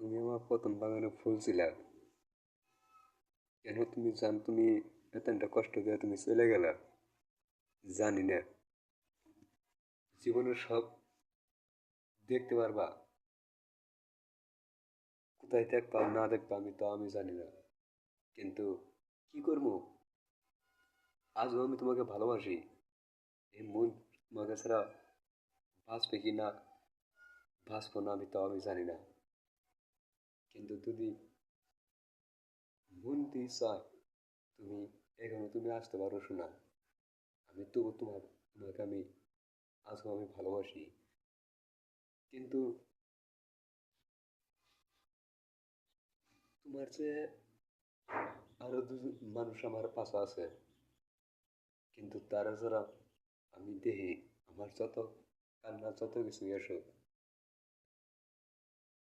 তুমি আমার প্রথম বাগানে ফুল ছিলা। কেন তুমি এতটা কষ্ট দিয়ে তুমি চলে গেলা জানি না। জীবনের সব দেখতে পারবা, কোথায় দেখবা না দেখবা আমি জানি না, কিন্তু কি করবো, আজও আমি তোমাকে ভালোবাসি। এই মন তোমাকে ছাড়া বাঁচবে কি না বাঁচবো না আমি জানি না, কিন্তু যদি মন দিয়ে চায় তুমি এখনো তুমি আসতে পারো শোনা। আমি তবু তোমাকে আজও আমি ভালোবাসি, কিন্তু তোমার যে আরো দুজন মানুষ আমার পাশে আছে, কিন্তু তারা যারা আমি দেখি, আমার যত কান্না যত কিছু আসুক,